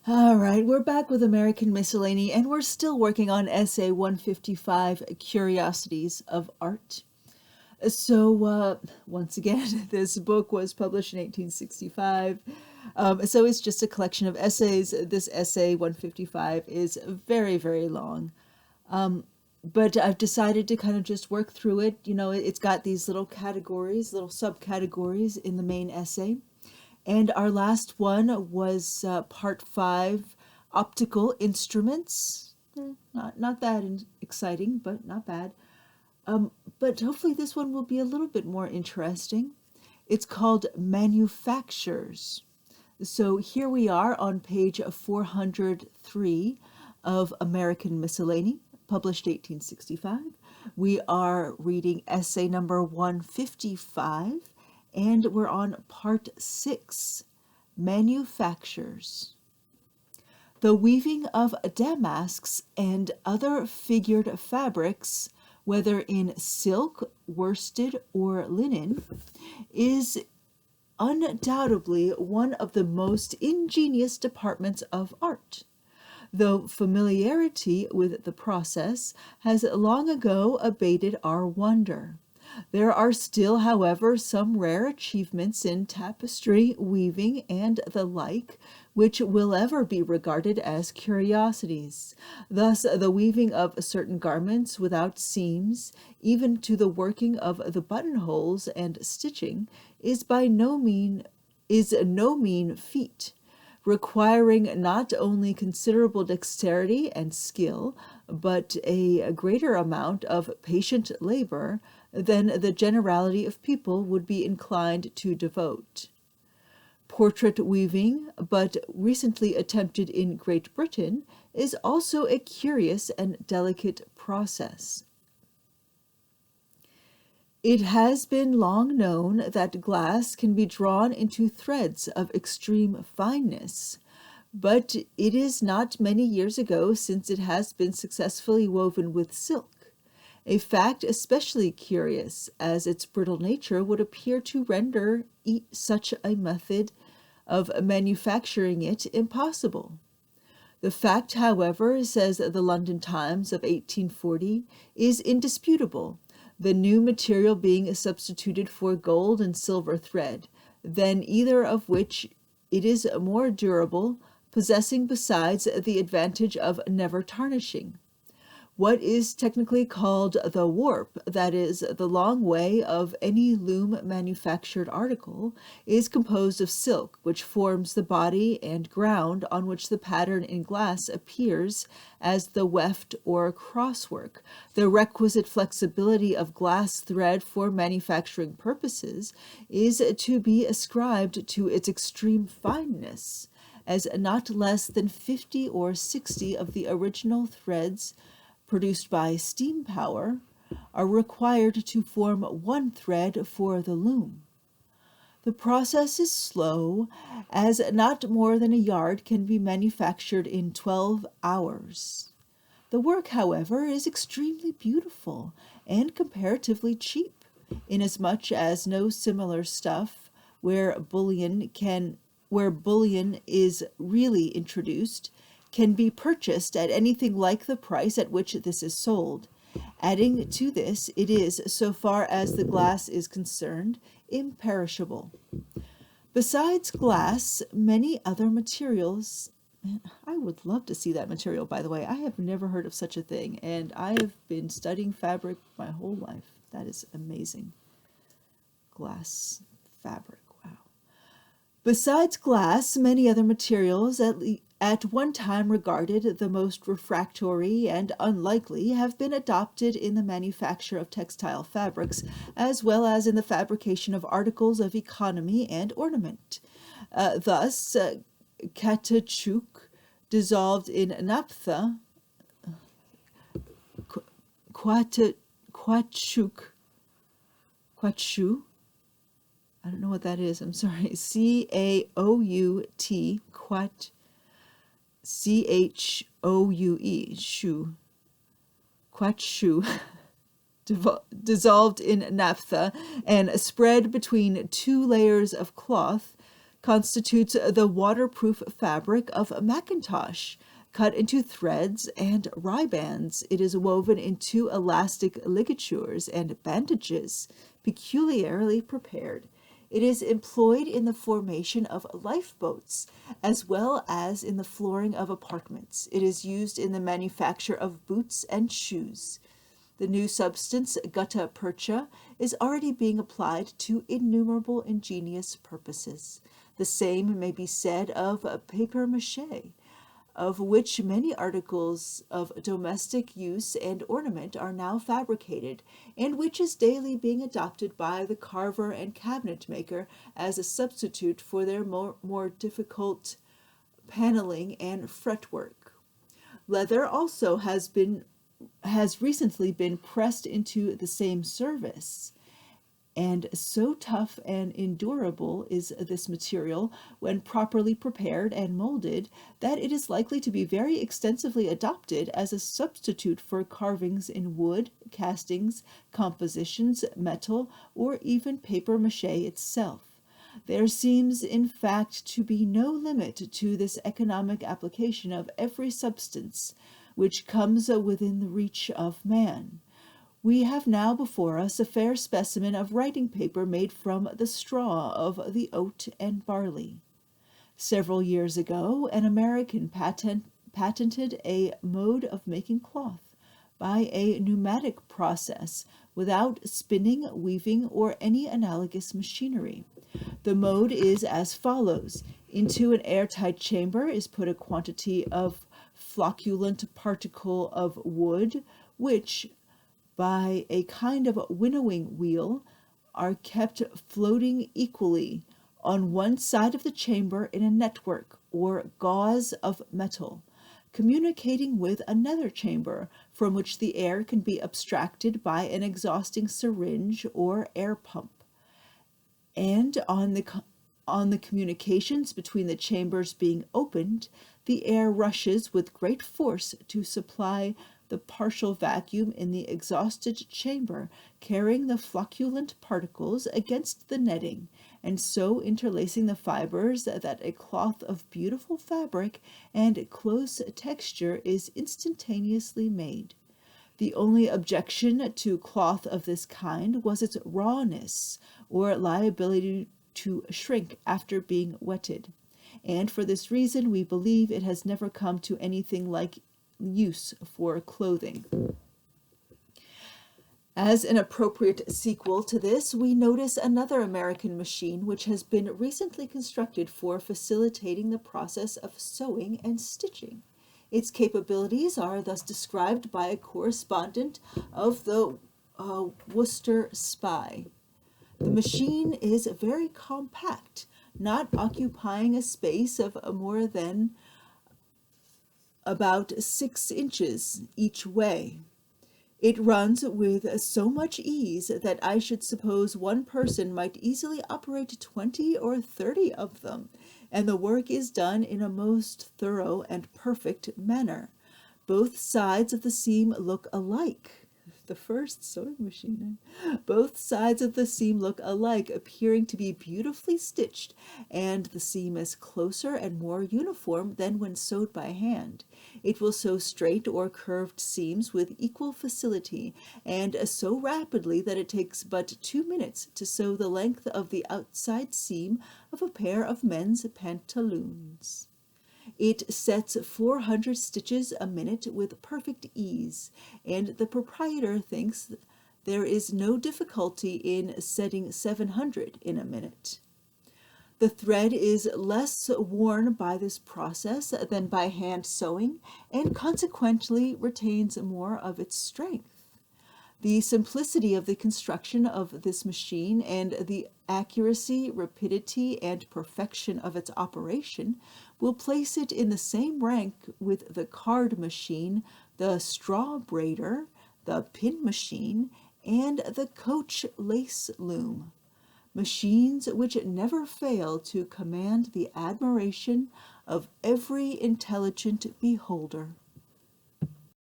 All right, we're back with American Miscellany, and we're still working on Essay 155, Curiosities of Art. Once again, this book was published in 1865. So it's just a collection of essays. This essay 155 is very, very long. But I've decided to kind of just work through it. You know, it's got these little categories, little subcategories in the main essay. And our last one was part 5, optical instruments. Not that exciting, but not bad. But hopefully this one will be a little bit more interesting. It's called Manufactures. So here we are on page 403 of American Miscellany, published 1865. We are reading essay number 155, and we're on part 6, Manufactures. The weaving of damasks and other figured fabrics, whether in silk, worsted, or linen, is undoubtedly one of the most ingenious departments of art, though familiarity with the process has long ago abated our wonder. There are still, however, some rare achievements in tapestry, weaving, and the like, which will ever be regarded as curiosities. Thus, the weaving of certain garments without seams, even to the working of the buttonholes and stitching, is no mean feat, requiring not only considerable dexterity and skill, but a greater amount of patient labor than the generality of people would be inclined to devote. Portrait weaving, but recently attempted in Great Britain, is also a curious and delicate process. It has been long known that glass can be drawn into threads of extreme fineness, but it is not many years ago since it has been successfully woven with silk, a fact especially curious, as its brittle nature would appear to render such a method of manufacturing it impossible. The fact, however, says the London Times of 1840, is indisputable, the new material being substituted for gold and silver thread, than either of which it is more durable, possessing besides the advantage of never tarnishing. What is technically called the warp, that is, the long way of any loom manufactured article, is composed of silk, which forms the body and ground on which the pattern in glass appears as the weft or crosswork. The requisite flexibility of glass thread for manufacturing purposes is to be ascribed to its extreme fineness, as not less than 50 or 60 of the original threads produced by steam power are required to form one thread for the loom. The process is slow, as not more than a yard can be manufactured in 12 hours. The work, however, is extremely beautiful and comparatively cheap, inasmuch as no similar stuff where bullion is really introduced can be purchased at anything like the price at which this is sold. Adding to this, it is, so far as the glass is concerned, imperishable. Besides glass, many other materials, man, I would love to see that material, by the way. I have never heard of such a thing, and I have been studying fabric my whole life. That is amazing. Glass fabric, wow. Besides glass, many other materials, at one time regarded the most refractory and unlikely, have been adopted in the manufacture of textile fabrics, as well as in the fabrication of articles of economy and ornament. Thus, caoutchouc dissolved in naphtha, caoutchouc, I don't know what that is, I'm sorry, C-A-O-U-T, C-H-O-U-E, shoe, caoutchouc, dissolved in naphtha and spread between 2 layers of cloth, constitutes the waterproof fabric of a Macintosh. Cut into threads and ribands, it is woven into elastic ligatures and bandages, peculiarly prepared. It is employed in the formation of lifeboats, as well as in the flooring of apartments. It is used in the manufacture of boots and shoes. The new substance, gutta percha, is already being applied to innumerable ingenious purposes. The same may be said of papier mache, of which many articles of domestic use and ornament are now fabricated, and which is daily being adopted by the carver and cabinet maker as a substitute for their more difficult paneling and fretwork. Leather also has recently been pressed into the same service. And so tough and endurable is this material when properly prepared and molded that it is likely to be very extensively adopted as a substitute for carvings in wood, castings, compositions, metal, or even papier mache itself. There seems, in fact, to be no limit to this economic application of every substance which comes within the reach of man. We have now before us a fair specimen of writing paper made from the straw of the oat and barley. Several years ago, an American patented a mode of making cloth by a pneumatic process without spinning, weaving, or any analogous machinery. The mode is as follows. Into an airtight chamber is put a quantity of flocculent particle of wood, which, by a kind of winnowing wheel, are kept floating equally on one side of the chamber in a network or gauze of metal, communicating with another chamber from which the air can be abstracted by an exhausting syringe or air pump. And on the communications between the chambers being opened, the air rushes with great force to supply the partial vacuum in the exhausted chamber, carrying the flocculent particles against the netting, and so interlacing the fibers that a cloth of beautiful fabric and close texture is instantaneously made. The only objection to cloth of this kind was its rawness, or liability to shrink after being wetted, and for this reason we believe it has never come to anything like use for clothing. As an appropriate sequel to this, we notice another American machine which has been recently constructed for facilitating the process of sewing and stitching. Its capabilities are thus described by a correspondent of the Worcester Spy. The machine is very compact, not occupying a space of more than about 6 inches each way. It runs with so much ease that I should suppose one person might easily operate 20 or 30 of them, and the work is done in a most thorough and perfect manner. Both sides of the seam look alike. The first sewing machine. Both sides of the seam look alike, appearing to be beautifully stitched, and the seam is closer and more uniform than when sewed by hand. It will sew straight or curved seams with equal facility, and so rapidly that it takes but 2 minutes to sew the length of the outside seam of a pair of men's pantaloons. It sets 400 stitches a minute with perfect ease, and the proprietor thinks there is no difficulty in setting 700 in a minute. The thread is less worn by this process than by hand sewing, and consequently retains more of its strength. The simplicity of the construction of this machine and the accuracy, rapidity, and perfection of its operation will place it in the same rank with the card machine, the straw braider, the pin machine, and the coach lace loom, machines which never fail to command the admiration of every intelligent beholder.